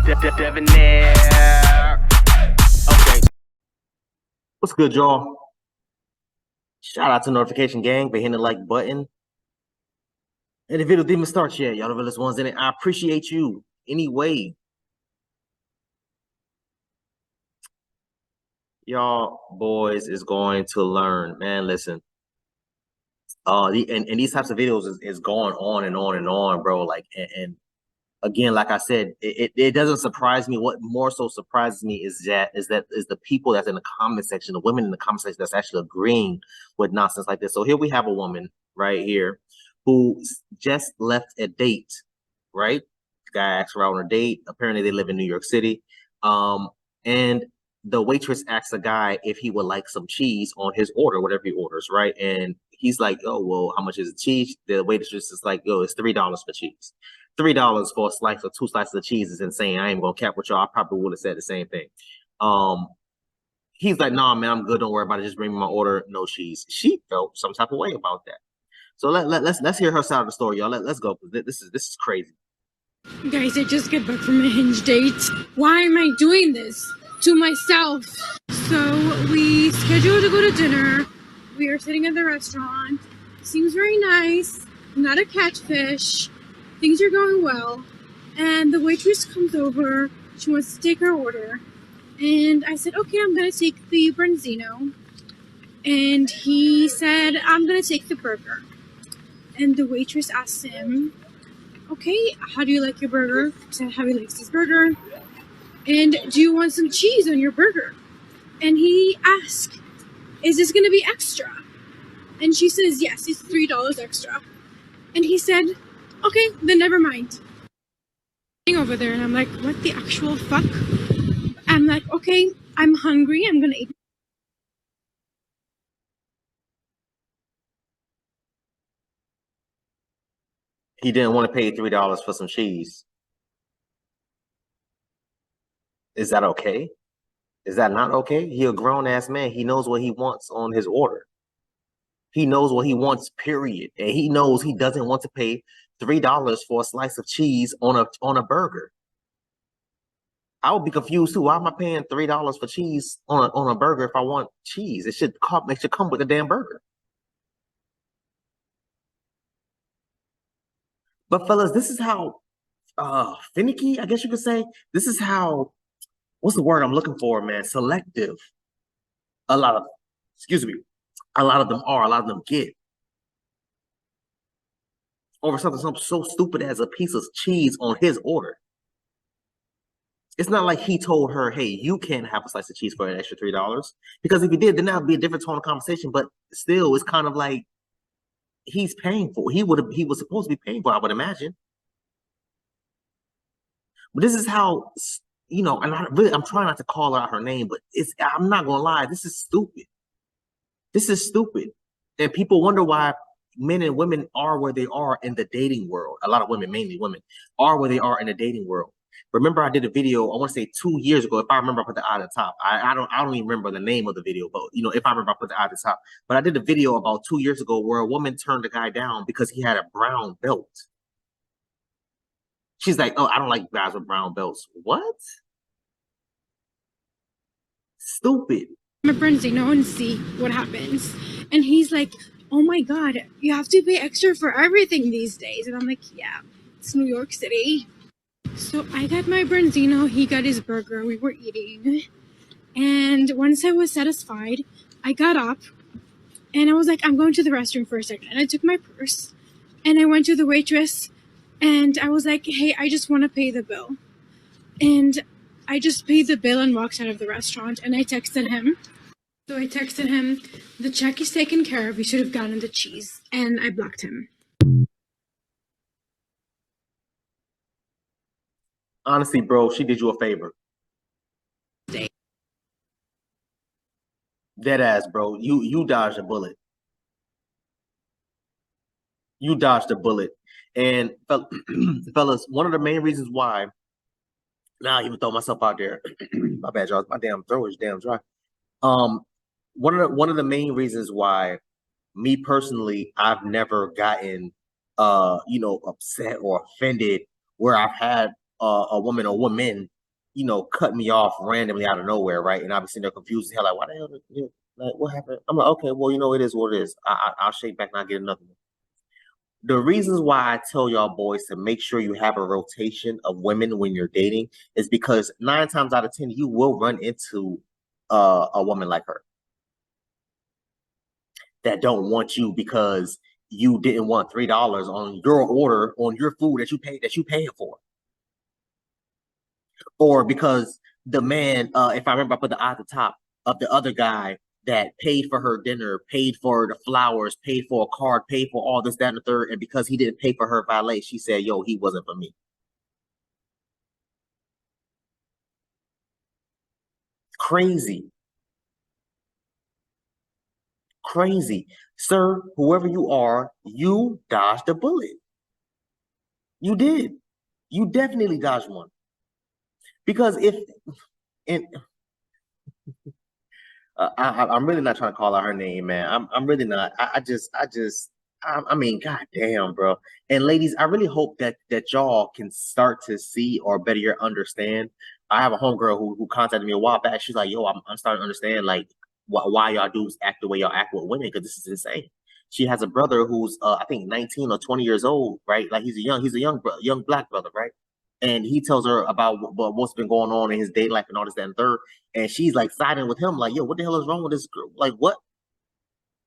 Debonair. Okay. What's good, y'all? Shout out to Notification Gang for hitting the like button. And the video didn't even start yet. Y'all the realest ones in it. I appreciate you anyway. Y'all boys is going to learn. Man, listen. And these types of videos is going on and on and on, bro. Like, and again, like I said, it doesn't surprise me. What more so surprises me is the people that's in the comment section, the women in the comment section that's actually agreeing with nonsense like this. So here we have a woman right here who just left a date, right? The guy asked her out on a date. Apparently they live in New York City. And the waitress asked the guy if he would like some cheese on his order, whatever he orders, right? And he's like, oh, well, how much is the cheese? The waitress is like, yo, it's $3 for cheese. $3 for a slice or 2 slices of cheese is insane. I ain't gonna cap with y'all. I probably would have said the same thing. He's like, nah, man, I'm good. Don't worry about it. Just bring me my order, no cheese. She felt some type of way about that. So let's hear her side of the story, y'all. Let's go. This is crazy. Guys, I just got back from a Hinge date. Why am I doing this to myself? So we scheduled to go to dinner. We are sitting at the restaurant. Seems very nice. Not a catfish. Things are going well. And the waitress comes over. She wants to take her order. And I said, okay, I'm going to take the branzino. And he said, I'm going to take the burger. And the waitress asked him, okay, how do you like your burger? He said, how he likes his burger. And do you want some cheese on your burger? And he asked, is this going to be extra? And she says, yes, it's $3 extra. And he said, okay, then never mind. Over there, and I'm like, what the actual fuck? I'm like, okay, I'm hungry. I'm going to eat. He didn't want to pay $3 for some cheese. Is that okay? Is that not okay? He a grown-ass man. He knows what he wants on his order. He knows what he wants, period. And he knows he doesn't want to pay $3 for a slice of cheese on a burger. I would be confused too. Why am I paying $3 for cheese on a burger if I want cheese? It should come with a damn burger. But fellas, this is how finicky, I guess you could say. This is how, what's the word I'm looking for, man? Selective. A lot of them get over something so stupid as a piece of cheese on his order. It's not like he told her, hey, you can't have a slice of cheese for an extra $3. Because if he did, then that would be a different tone of conversation. But still, it's kind of like he's paying for it. He was supposed to be paying for it, I would imagine. But this is how, and I'm trying not to call out her name, but I'm not gonna lie, this is stupid. This is stupid. And people wonder why men and women are where they are in the dating world. A lot of women, mainly women, are where they are in the dating world. Remember, I did a video, I want to say 2 years ago. If I remember, I put the eye at the top. I don't even remember the name of the video, but if I remember, I put the eye at the top. But I did a video about 2 years ago where a woman turned a guy down because he had a brown belt. She's like, oh, I don't like guys with brown belts. What? Stupid. My friends, and see what happens. And he's like, oh my God, you have to pay extra for everything these days. And I'm like, yeah, it's New York City. So I got my branzino, he got his burger, we were eating. And once I was satisfied, I got up and I was like, I'm going to the restroom for a second. And I took my purse and I went to the waitress and I was like, hey, I just want to pay the bill. And I just paid the bill and walked out of the restaurant, and I texted him. So I texted him, the check is taken care of, you should have gotten the cheese. And I blocked him. Honestly, bro, she did you a favor. Dead ass, bro. You dodged a bullet. You dodged a bullet. And fellas, one of the main reasons why, now I even throw myself out there. My bad, y'all. My damn throat is damn dry. One of the main reasons why, me personally, I've never gotten upset or offended where I've had a woman or women cut me off randomly out of nowhere, right? And I'll be sitting there confused as hell, like, why the hell, like, what happened? I'm like, okay, well, it is what it is. I'll shake back and I'll get another one. The reasons why I tell y'all boys to make sure you have a rotation of women when you're dating is because 9 times out of 10, you will run into a woman like her that don't want you because you didn't want $3 on your order on your food that you paid for, or because the man, if I remember, I put the eye at the top of the other guy that paid for her dinner, paid for the flowers, paid for a card, paid for all this, that, and the third, and because he didn't pay for her valet, she said, "Yo, he wasn't for me." Crazy, crazy, sir. Whoever you are, you dodged a bullet. You did. You definitely dodged one. Because if and I'm really not trying to call out her name, man. I'm really not. I mean, goddamn, bro. And ladies, I really hope that y'all can start to see or better your understand. I have a homegirl who contacted me a while back. She's like, "Yo, I'm starting to understand like why y'all dudes act the way y'all act with women, because this is insane." She has a brother who's I think 19 or 20 years old, right? Like he's a young black brother, right? And he tells her about what's been going on in his day life and all this, that, and third. And she's like siding with him, like, "Yo, what the hell is wrong with this girl? Like, what?"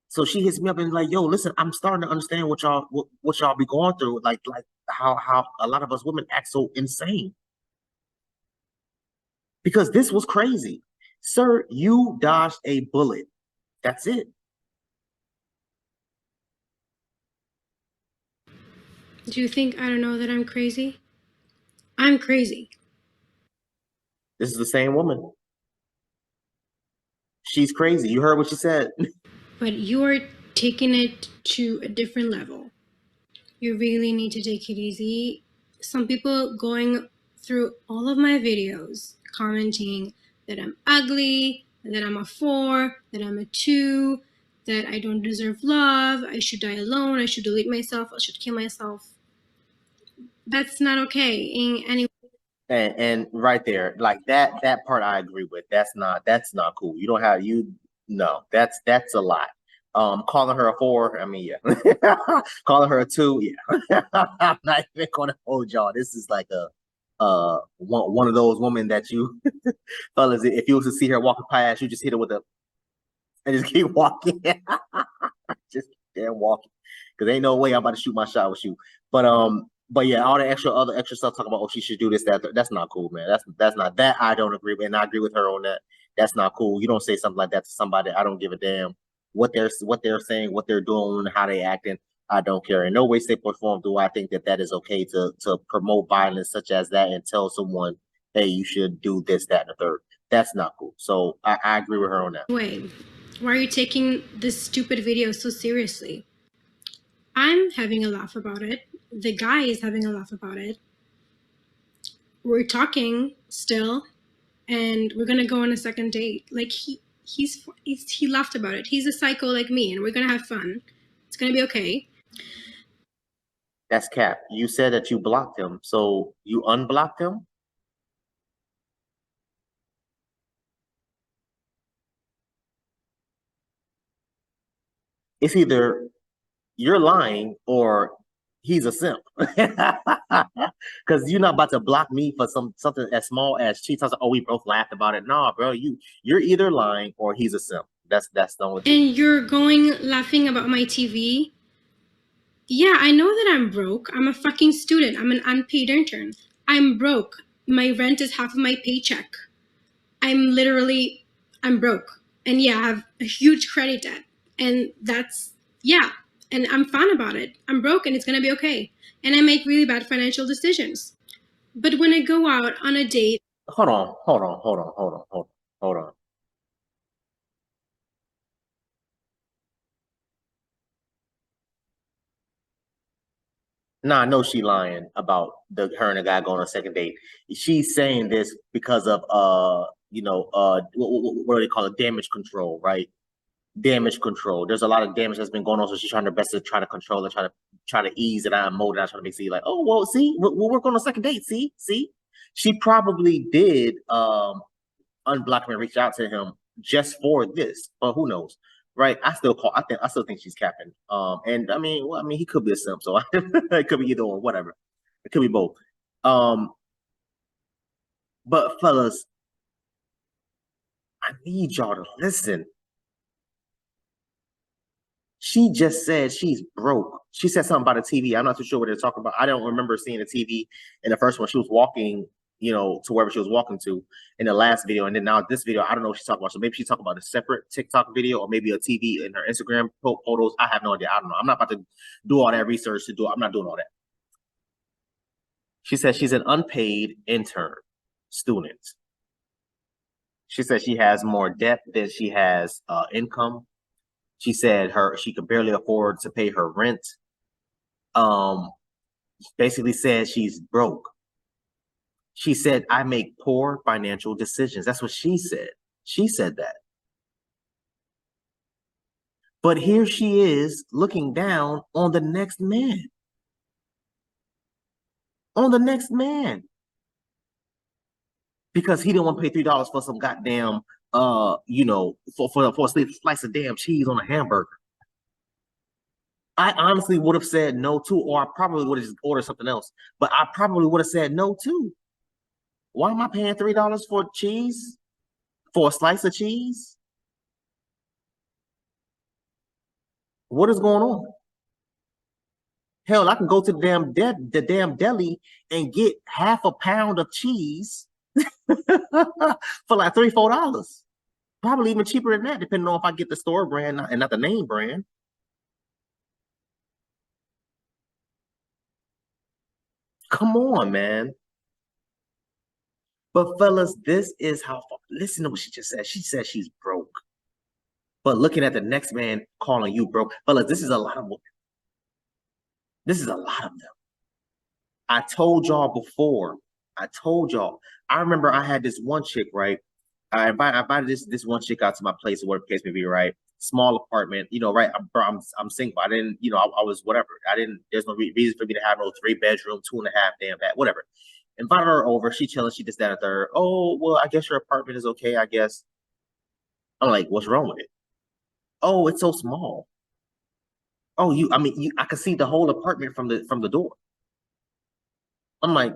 So she hits me up and like, "Yo, listen, I'm starting to understand what y'all be going through. Like how a lot of us women act so insane, because this was crazy, sir. You dodged a bullet. That's it." Do you think I don't know that I'm crazy? I'm crazy. This is the same woman. She's crazy. You heard what she said. But you're taking it to a different level. You really need to take it easy. Some people going through all of my videos commenting that I'm ugly, that I'm a 4, that I'm a 2, that I don't deserve love, I should die alone, I should delete myself, I should kill myself. That's not okay in any. And right there, like that part I agree with. That's not cool. You don't have no, that's a lot. Calling her a 4, I mean, yeah. Calling her a 2, yeah. I'm not even gonna hold y'all. This is like a one of those women that you fellas, if you was to see her walking past, you just hit her with a and just keep walking. Just damn walking. Because ain't no way I'm about to shoot my shot with you. But yeah, all the other extra stuff talking about, oh, she should do this, that's not cool, man. That's not that I don't agree with, and I agree with her on that. That's not cool. You don't say something like that to somebody. I don't give a damn what they're saying, what they're doing, how they acting. I don't care. In no way, shape, or form do I think that is okay to promote violence such as that and tell someone, hey, you should do this, that, and the third. That's not cool. So I agree with her on that. Wait, why are you taking this stupid video so seriously? I'm having a laugh about it. The guy is having a laugh about it. We're talking still, and we're gonna go on a second date. Like he laughed about it. He's a psycho like me, and we're gonna have fun. It's gonna be okay. That's cap. You said that you blocked him, so you unblocked him? It's either you're lying or he's a simp. Because you're not about to block me for something as small as cheats. I was like, oh, we both laughed about it. Nah, bro, you're either lying or he's a simp. That's the only thing. And you're going laughing about my TV? Yeah, I know that I'm broke. I'm a fucking student. I'm an unpaid intern. I'm broke. My rent is half of my paycheck. I'm broke. And yeah, I have a huge credit debt. And and I'm fine about it. I'm broke and it's gonna be okay. And I make really bad financial decisions. But when I go out on a date. Hold on. Nah, I know she lying about her and the guy going on a second date. She's saying this because of what do they call it? Damage control, right? Damage control. There's a lot of damage that's been going on, so she's trying her best to try to control it, try to ease it out and mold it out, trying to make it like, oh well, see, we'll work on a second date. See, She probably did unblock him and reach out to him just for this, but who knows, right? I still think she's capping. And I mean, well, I mean, he could be a simp, so it could be either or, whatever. It could be both. But fellas, I need y'all to listen. She just said she's broke. She said something about a TV. I'm not too sure what they're talking about. I don't remember seeing a TV in the first one. She was walking, to wherever she was walking to in the last video. And then now this video, I don't know what she's talking about. So maybe she's talking about a separate TikTok video or maybe a TV in her Instagram photos. I have no idea. I don't know. I'm not about to do all that research to do it. I'm not doing all that. She said she's an unpaid intern student. She said she has more debt than she has income. She said she could barely afford to pay her rent. Basically said she's broke. She said, I make poor financial decisions. That's what she said. She said that. But here she is looking down on the next man. On the next man. Because he didn't want to pay $3 for some goddamn for a slice of damn cheese on a hamburger. I honestly would have said no too, or I probably would have just ordered something else. But I probably would have said no too. Why am I paying $3 for cheese? For a slice of cheese? What is going on? Hell, I can go to the damn deli and get half a pound of cheese for like $3, $4. Probably even cheaper than that, depending on if I get the store brand and not the name brand. Come on, man. But fellas, this is how far. Listen to what she just said. She said she's broke. But looking at the next man calling you broke. Fellas, this is a lot of women. This is a lot of them. I told y'all before. I remember I had this one chick, right? I invited this one chick out to my place, or whatever the case may be, right? Small apartment, right? I'm single. I didn't, I was whatever. There's no reason for me to have no 3-bedroom, 2.5 damn bed, whatever. Invited her over. She chilling. She just that and third. Oh, well, I guess your apartment is okay, I guess. I'm like, what's wrong with it? Oh, it's so small. Oh, I could see the whole apartment from the door. I'm like,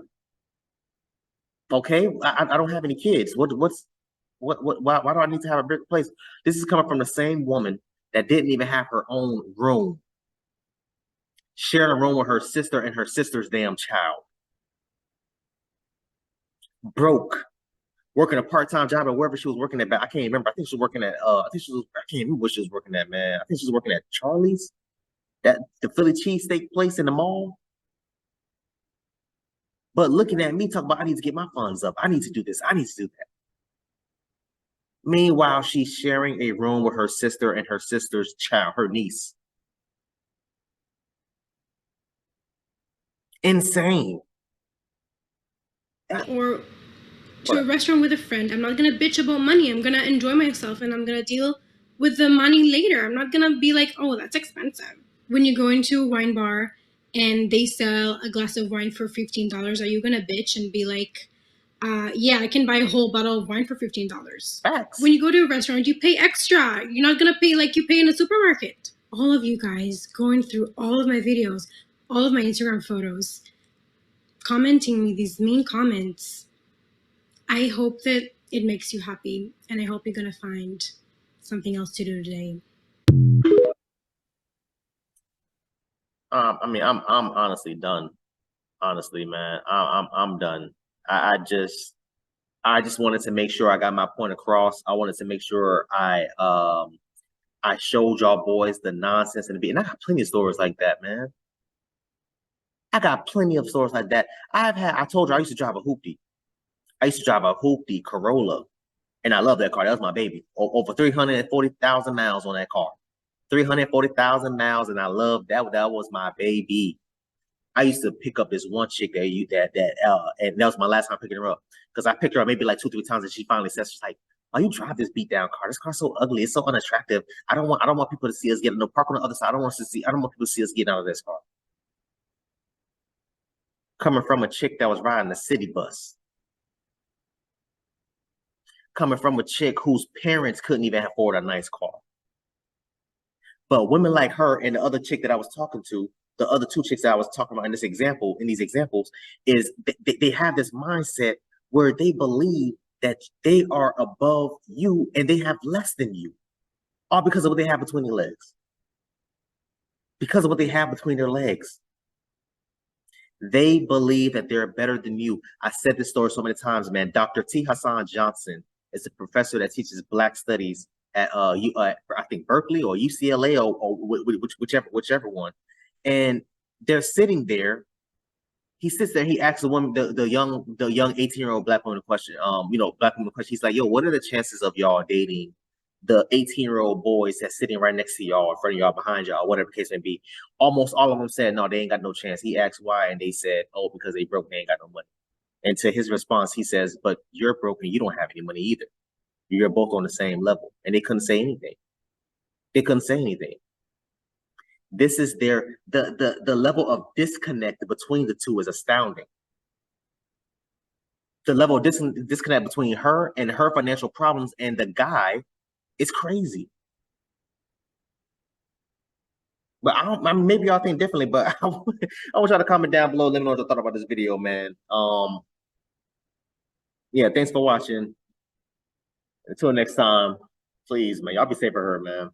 okay, I don't have any kids. Why do I need to have a big place? This is coming from the same woman that didn't even have her own room. Sharing a room with her sister and her sister's damn child. Broke. Working a part-time job at wherever she was working at. I can't remember. I think she was working at I can't remember what she was working at, man. I think she was working at Charlie's. The Philly cheesesteak place in the mall. But looking at me talking about I need to get my funds up. I need to do this. I need to do that. Meanwhile, she's sharing a room with her sister and her sister's child, her niece. Insane. Or to a restaurant with a friend. I'm not gonna bitch about money. I'm gonna enjoy myself and I'm gonna deal with the money later. I'm not gonna be like, oh, that's expensive. When you go into a wine bar and they sell a glass of wine for $15, are you gonna bitch and be like, yeah, I can buy a whole bottle of wine for $15? Facts. When you go to a restaurant, you pay extra. You're not gonna pay like you pay in a supermarket. All of you guys going through all of my videos, all of my Instagram photos, commenting me these mean comments. I hope that it makes you happy, and I hope you're gonna find something else to do today. I'm honestly done. Honestly, man, I'm done. I just wanted to make sure I got my point across. I wanted to make sure I showed y'all boys the nonsense and I got plenty of stories like that, man. I got plenty of stories like that. I told you I used to drive a hoopty. I used to drive a hoopty Corolla, and I love that car. That was my baby. Over 340,000 miles on that car. 340,000 miles, and I love that. That was my baby. I used to pick up this one chick and that was my last time picking her up, because I picked her up maybe like 2-3 times, and she finally says, she's like, "Why you drive this beat down car? This car's so ugly. It's so unattractive. I don't want people to see us getting no park on the other side. I don't want people to see us getting out of this car." Coming from a chick that was riding the city bus. coming from a chick whose parents couldn't even afford a nice car. But women like her and the other chick that I was talking to, the other two chicks that I was talking about in these examples, is they have this mindset where they believe that they are above you and they have less than you, all because of what they have between their legs. Because of what they have between their legs. They believe that they're better than you. I said this story so many times, man. Dr. T. Hassan Johnson is a professor that teaches Black studies at I think Berkeley or UCLA or whichever one. And they're sitting there. He sits there. He asks the woman, the young 18-year-old Black woman a question. Black woman a question. He's like, "Yo, what are the chances of y'all dating the 18-year-old boys that's sitting right next to y'all, in front of y'all, behind y'all, whatever the case may be?" Almost all of them said, "No, they ain't got no chance." He asked why, and they said, "Oh, because they broke, they ain't got no money." And to his response, he says, "But you're broke and you don't have any money either. You're both on the same level." And they couldn't say anything. They couldn't say anything. This is the level of disconnect between the two is astounding. The level of disconnect between her and her financial problems and the guy is crazy. But maybe y'all think differently, but I want y'all to comment down below. Let me know what you thought about this video, man. Yeah, thanks for watching. Until next time, please, man, y'all be safe for her, man.